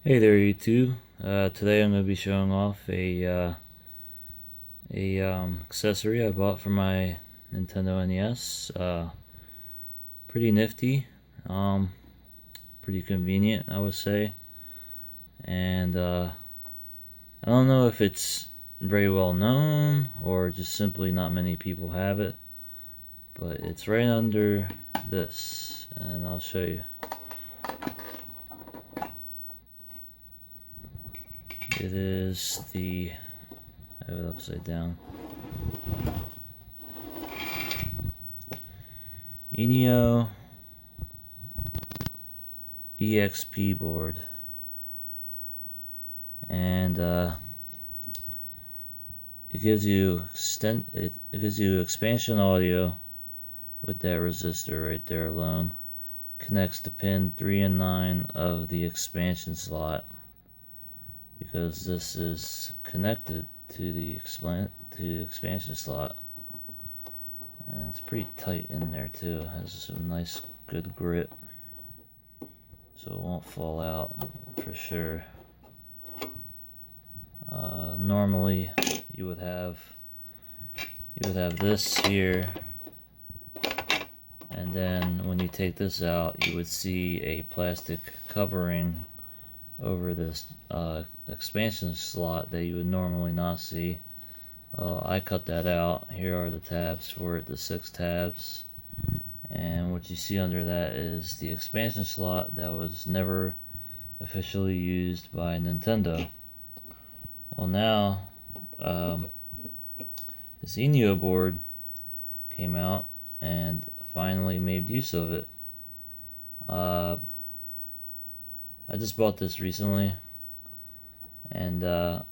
Hey there, YouTube. Today I'm going to be showing off a accessory I bought for my Nintendo NES. Pretty nifty, pretty convenient, I would say. And I don't know if it's very well known or just simply not many people have it, but it's right under this, and I'll show you. It is the, I have it upside down, ENIO EXP Board, and it gives you expansion audio with that resistor right there alone. Connects to pin 3 and 9 of the expansion slot, because this is connected to the expansion slot, and it's pretty tight in there too. It has some nice good grip, so it won't fall out for sure. Normally you would have this here, and then when you take this out, you would see a plastic covering over this expansion slot that you would normally not see. Well, I cut that out. Here are the tabs for it, the 6 tabs, and what you see under that is the expansion slot that was never officially used by Nintendo. Well, now this ENIO board came out and finally made use of it. I just bought this recently, and one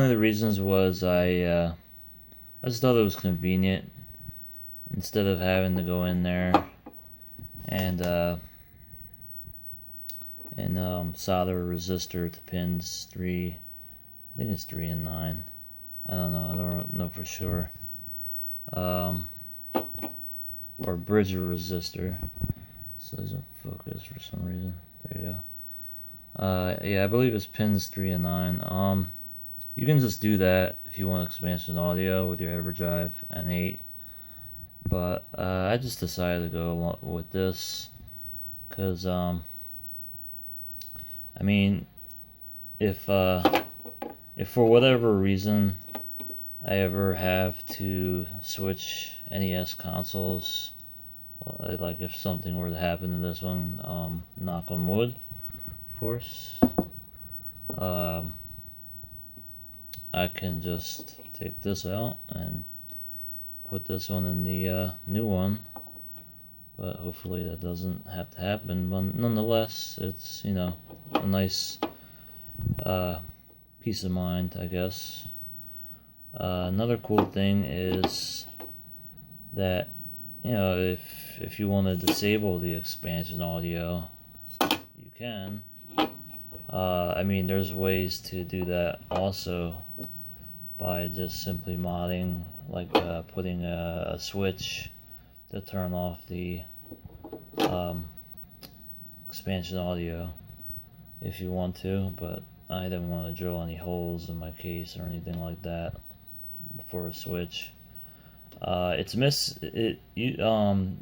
of the reasons was I just thought it was convenient instead of having to go in there and solder a resistor to pins 3. I think it's 3 and 9. I don't know for sure. Or bridge a resistor. So it doesn't focus for some reason. There you go. Yeah, I believe it's pins 3 and 9. You can just do that if you want expansion audio with your EverDrive N8. But I just decided to go along with this because I mean, if for whatever reason I ever have to switch NES consoles, like if something were to happen to this one, knock on wood, of course, I can just take this out and put this one in the new one. But hopefully that doesn't have to happen. But nonetheless, it's, you know, a nice peace of mind, I guess. Another cool thing is that, you know, if you want to disable the expansion audio, you can. I mean, there's ways to do that also by just simply modding, like putting a switch to turn off the expansion audio if you want to, but I didn't want to drill any holes in my case or anything like that for a switch.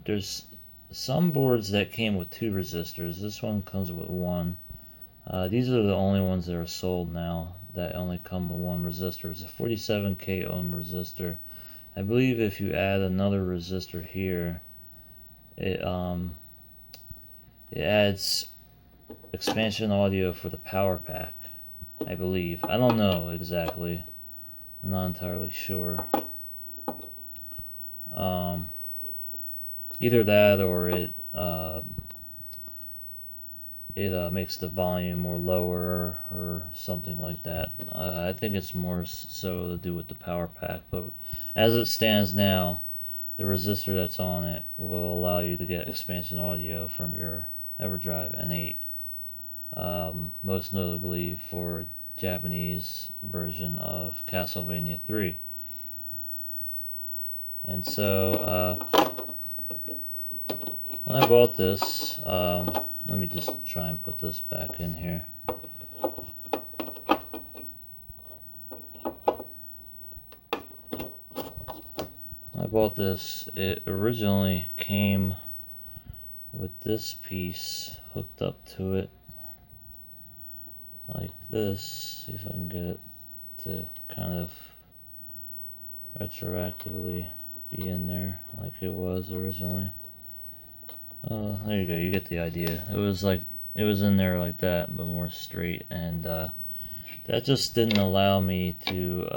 There's some boards that came with 2 resistors. This one comes with 1. These are the only ones that are sold now that only come with 1 resistor. It's a 47k ohm resistor. I believe if you add another resistor here, it adds expansion audio for the Power Pak, I believe. I don't know exactly. I'm not entirely sure. Either that or it makes the volume more lower or something like that. I think it's more so to do with the Power Pak, but as it stands now, the resistor that's on it will allow you to get expansion audio from your EverDrive N8, most notably for Japanese version of Castlevania 3. And so when I bought this, let me just try and put this back in here. I bought this. It originally came with this piece hooked up to it like this. See if I can get it to kind of retroactively be in there like it was originally. Oh, there you go, you get the idea. It was in there like that, but more straight, and that just didn't allow me to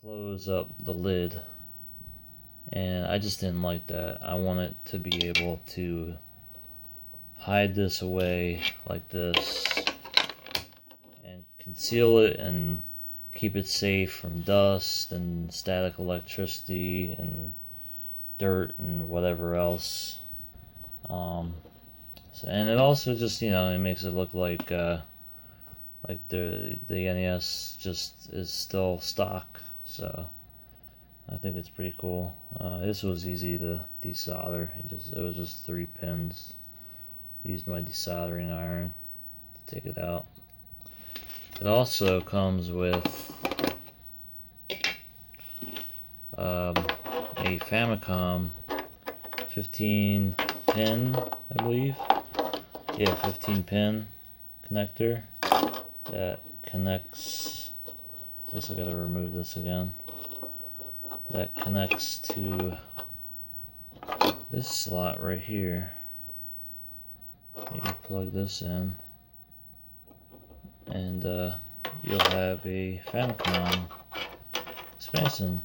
close up the lid, and I just didn't like that. I want it to be able to hide this away like this and conceal it and keep it safe from dust and static electricity and dirt and whatever else. And it also just, you know, it makes it look like the NES just is still stock. So I think it's pretty cool. This was easy to desolder. It was just 3 pins. Used my desoldering iron to take it out. It also comes with a Famicom 15 pin, I believe. Yeah, 15 pin connector that connects. I guess I gotta remove this again. That connects to this slot right here. You plug this in, and you'll have a Famicom expansion,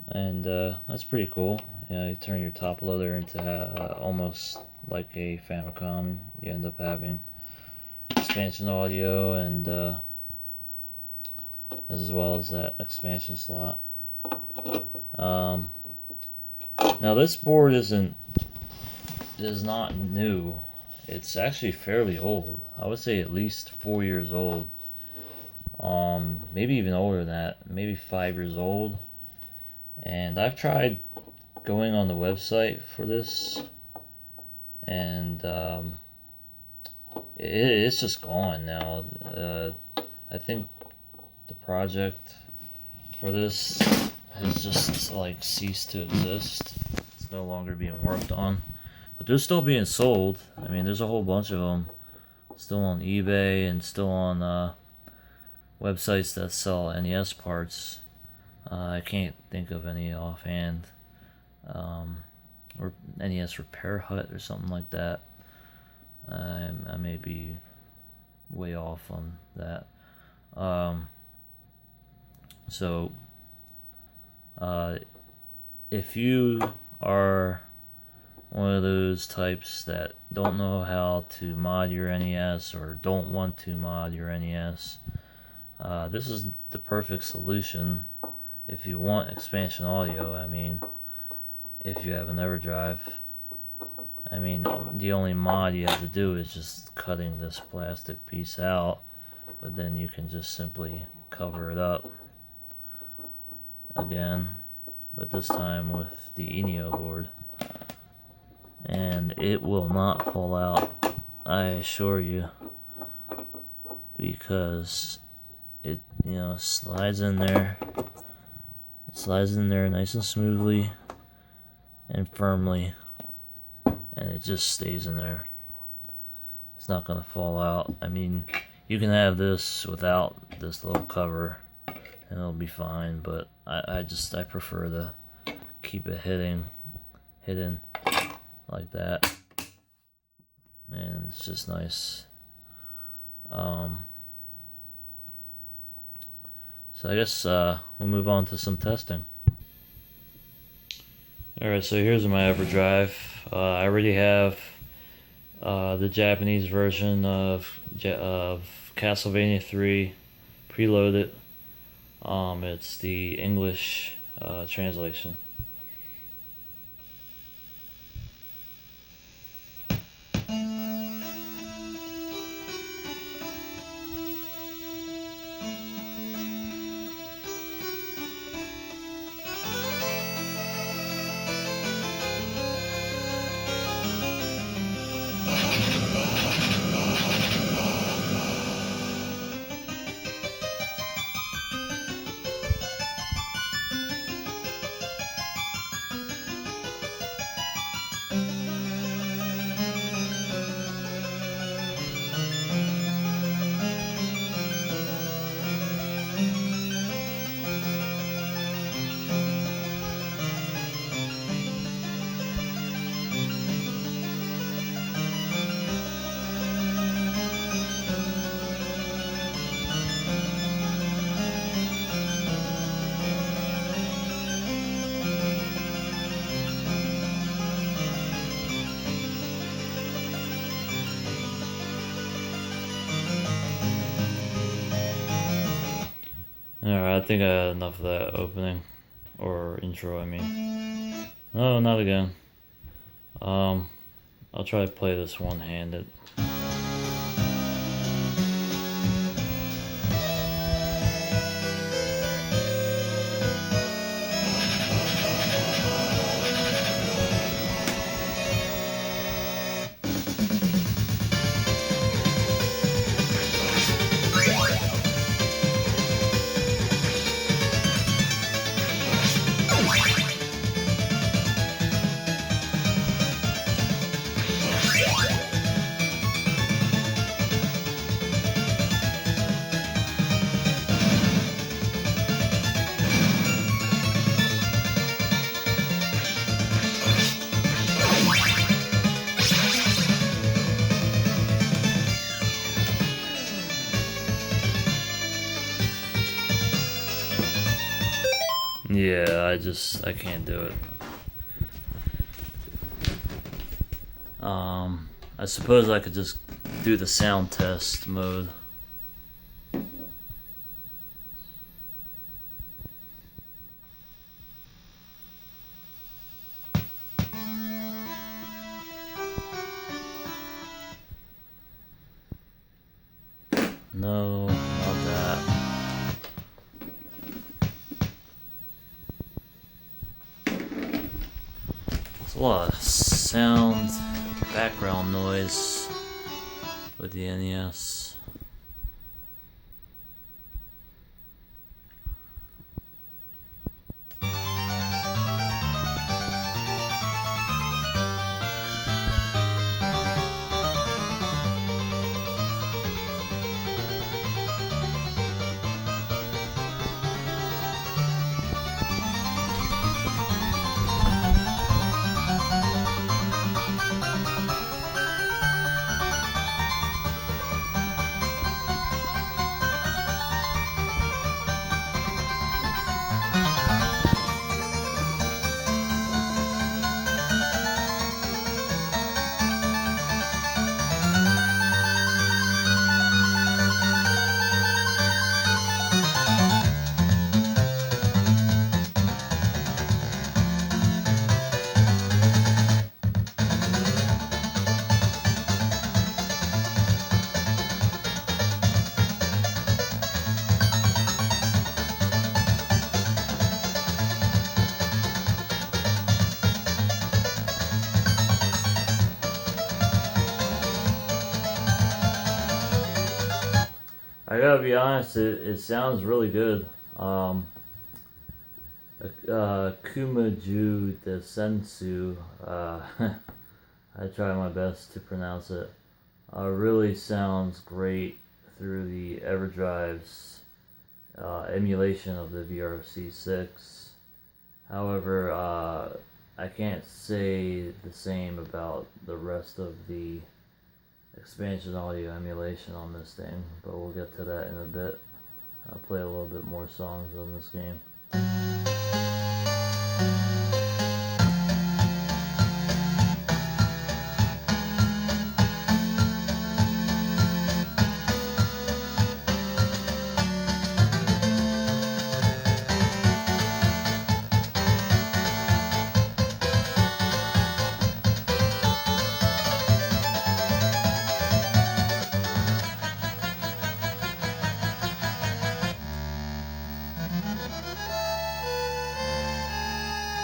and that's pretty cool. You know, you turn your top loader into almost like a Famicom. You end up having expansion audio and as well as that expansion slot. Now this board is not new. It's actually fairly old. I would say at least 4 years old. Maybe even older than that. Maybe 5 years old. And I've tried going on the website for this, and it's just gone now. I think the project for this has just like ceased to exist. It's no longer being worked on, but they're still being sold. I mean, there's a whole bunch of them still on eBay and still on websites that sell NES parts. I can't think of any offhand. Or NES Repair Hut or something like that. I may be way off on that. So if you are one of those types that don't know how to mod your NES or don't want to mod your NES, this is the perfect solution if you want expansion audio. I mean, if you have an EverDrive, I mean, the only mod you have to do is just cutting this plastic piece out, but then you can just simply cover it up again, but this time with the ENIO board, and it will not fall out, I assure you, because it, you know, slides in there. It slides in there nice and smoothly and firmly, and it just stays in there. It's not gonna fall out. I mean, you can have this without this little cover and it'll be fine, but I prefer to keep it hidden like that, and it's just nice. So I guess we'll move on to some testing. Alright, so here's my EverDrive. I already have the Japanese version of Castlevania 3 preloaded. It's the English translation. Alright, I think I had enough of that opening. Or intro, I mean. Oh, not again. I'll try to play this one-handed. Yeah, I can't do it. I suppose I could just do the sound test mode. No, not that. There's a lot of sound, background noise with the NES. I gotta be honest, it sounds really good. Kumaju Desensu, I try my best to pronounce it, really sounds great through the EverDrive's emulation of the VRC6. However, I can't say the same about the rest of the expansion audio emulation on this thing, but we'll get to that in a bit. I'll play a little bit more songs on this game.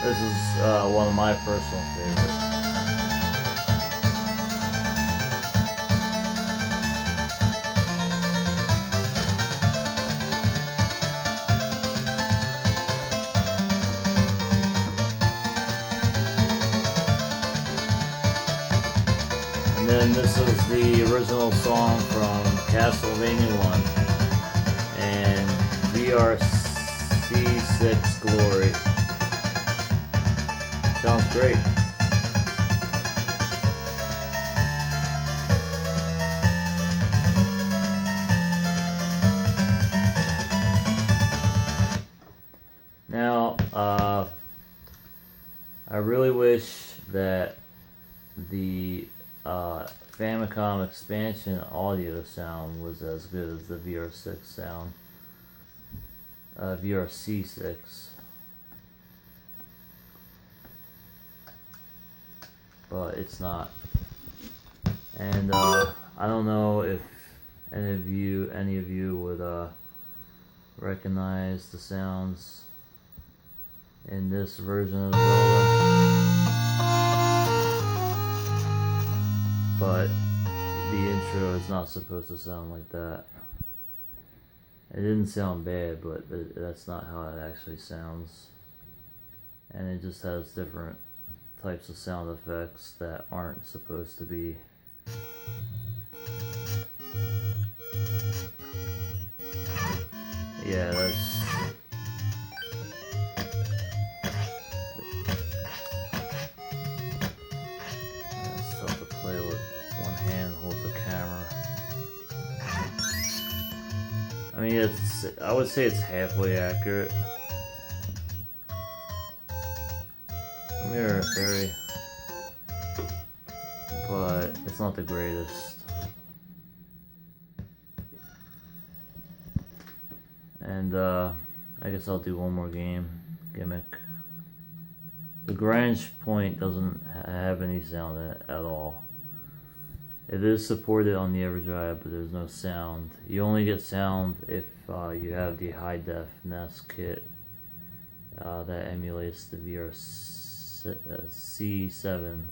This is one of my personal favorites. And then this is the original song from Castlevania 1 and VRC6 Glory. Sounds great. Now, I really wish that the Famicom expansion audio sound was as good as the VR6 sound. VRC6. But it's not. And I don't know if any of you would recognize the sounds in this version of Zelda. But the intro is not supposed to sound like that. It didn't sound bad, but that's not how it actually sounds. And it just has different types of sound effects that aren't supposed to be. Yeah, that's tough to play with one hand, hold the camera. I mean, I would say it's halfway accurate. Come here, fairy. But it's not the greatest. And I guess I'll do one more gimmick. The Grange point doesn't have any sound in it at all. It is supported on the EverDrive, but there's no sound. You only get sound if you have the high def NES kit that emulates the VRC7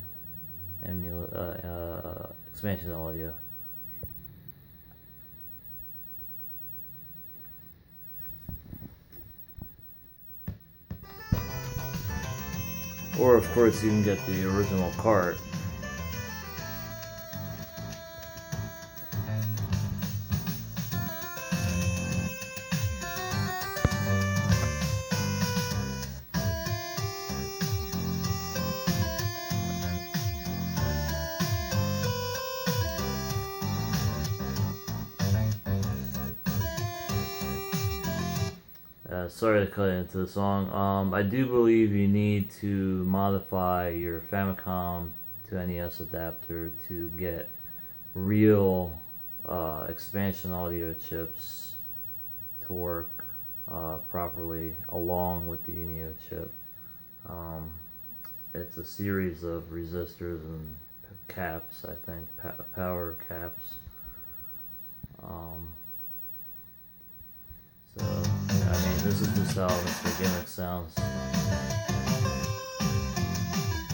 expansion audio. Or of course you can get the original cart. Sorry to cut into the song. I do believe you need to modify your Famicom to NES adapter to get real expansion audio chips to work properly along with the ENIO chip. It's a series of resistors and caps, I think, power caps. So, I mean, this is just how Mr. Gimmick sounds.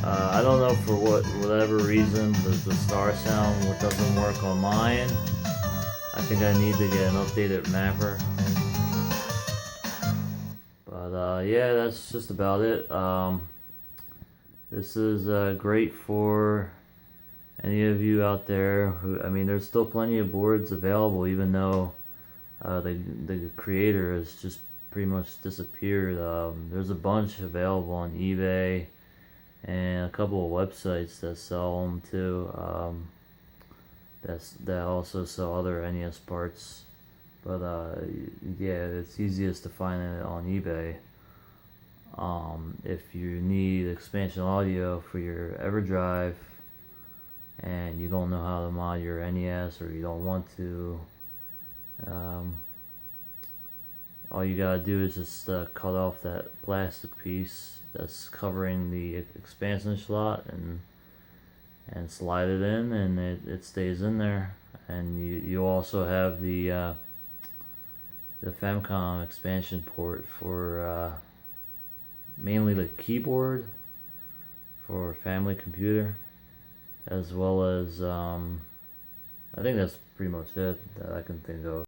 I don't know for whatever reason the star sound doesn't work on mine. I think I need to get an updated mapper. But yeah, that's just about it. This is great for any of you out there who, I mean, there's still plenty of boards available, even though the creator has just pretty much disappeared. There's a bunch available on eBay and a couple of websites that sell them too. That also sell other NES parts. But yeah, it's easiest to find it on eBay. If you need expansion audio for your EverDrive and you don't know how to mod your NES, or you don't want to, all you gotta do is just cut off that plastic piece that's covering the expansion slot and slide it in, and it stays in there. And you also have the Famicom expansion port for mainly the keyboard for family computer, as well as I think that's pretty much it that I can think of.